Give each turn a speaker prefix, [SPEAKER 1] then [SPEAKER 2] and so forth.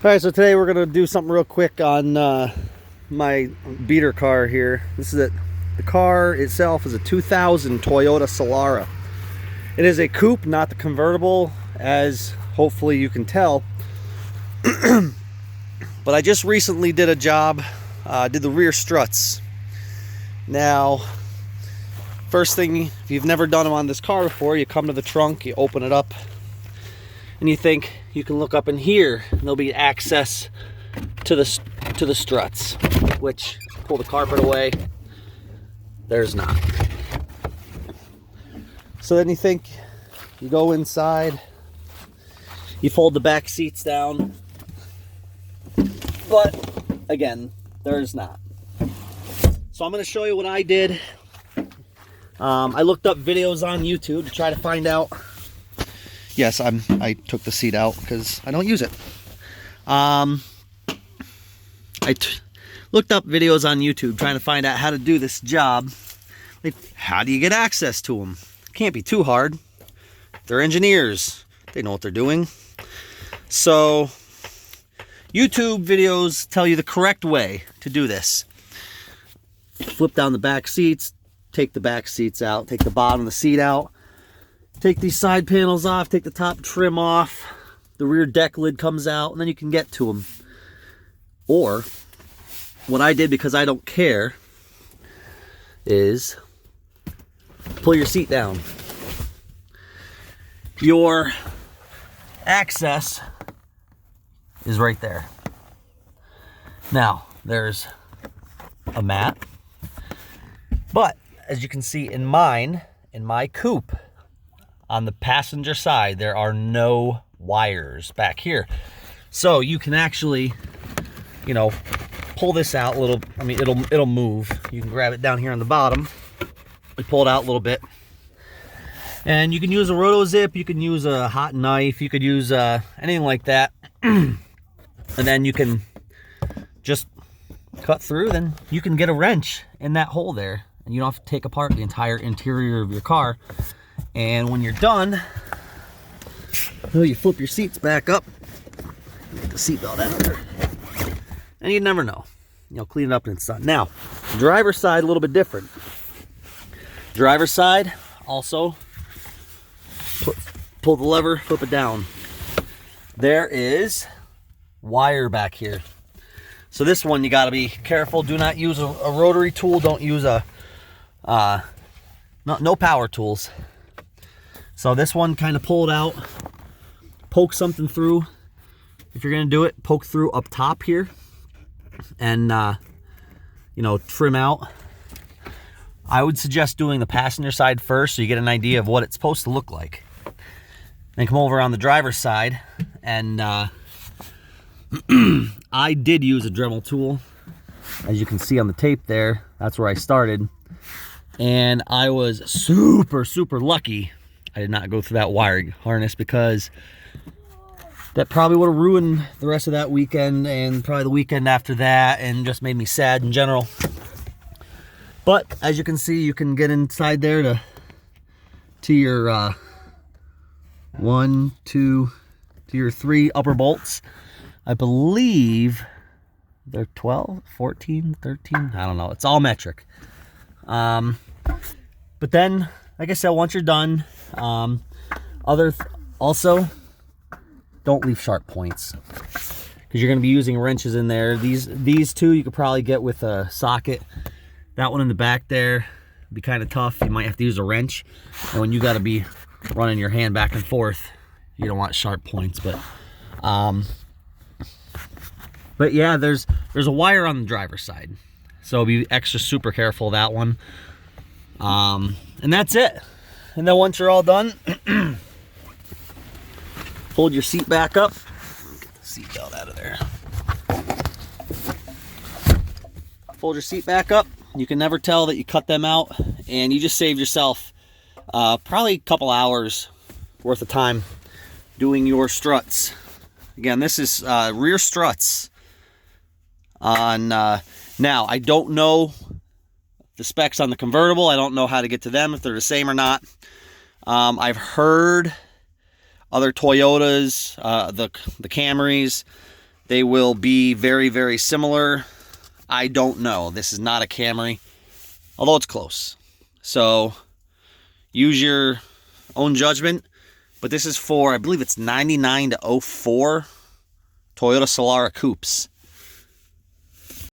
[SPEAKER 1] All right, so today we're gonna do something real quick on my beater car here. This is it. The car itself is a 2000 Toyota Solara. It is a coupe, not the convertible, as hopefully you can tell. But I just recently did a job, did the rear struts. Now, first thing, if you've never done them on this car before, you come to the trunk, you open it up, and you think you can look up in here and there'll be access to the struts, which, pull the carpet away, there's not. So then you think, you go inside, you fold the back seats down, but again, there's not. So I'm going to show you what I did. I looked up videos on YouTube to try to find out. Yes, I took the seat out because I don't use it. Looked up videos on YouTube trying to find out how to do this job. Like, how do you get access to them? Can't be too hard. They're engineers. They know what they're doing. So, YouTube videos tell you the correct way to do this. Flip down the back seats, take the back seats out, take the bottom of the seat out, take these side panels off, take the top trim off, the rear deck lid comes out, and then you can get to them. Or, what I did, because I don't care, is pull your seat down. Your access is right there. Now, there's a mat, but as you can see in my coupe, on the passenger side, there are no wires back here. So you can actually, you know, pull this out a little. I mean, it'll move. You can grab it down here on the bottom. We pull it out a little bit. And you can use a roto zip, you can use a hot knife, you could use anything like that. And then you can just cut through, then you can get a wrench in that hole there. And you don't have to take apart the entire interior of your car. And when you're done, you flip your seats back up, get the seatbelt out of there, and you never know. You know, clean it up and it's done. Now, driver's side, a little bit different. Driver's side, also, pull the lever, flip it down. There is wire back here. So this one, you got to be careful. Do not use a rotary tool. Don't use no power tools. So this one, kind of pull it out, poke something through. If you're going to do it, poke through up top here and, you know, trim out. I would suggest doing the passenger side first so you get an idea of what it's supposed to look like. Then come over on the driver's side, and I did use a Dremel tool. As you can see on the tape there, that's where I started. And I was super, super lucky I did not go through that wire harness, because that probably would have ruined the rest of that weekend and probably the weekend after that, and just made me sad in general. But as you can see, you can get inside there to your 1, 2, to your 3 upper bolts. I believe they're 12, 14, 13, I don't know. It's all metric. But then, like I said, once you're done, also, don't leave sharp points, because you're going to be using wrenches in there. These two you could probably get with a socket. That one in the back there would be kind of tough. You might have to use a wrench. And when you got to be running your hand back and forth, you don't want sharp points. But yeah, there's a wire on the driver's side, so be extra super careful of that one. And that's it. And then once you're all done, fold your seat back up. Get the seatbelt out of there. Fold your seat back up. You can never tell that you cut them out, and you just saved yourself probably a couple hours worth of time doing your struts. Again, this is rear struts on now. I don't know the specs on the convertible. I don't know how to get to them, if they're the same or not. I've heard other Toyotas, the Camrys, They will be very, very similar. I don't know. This is not a Camry, although it's close. So use your own judgment. But this is for, I believe it's 99 to 04 Toyota Solara coupes.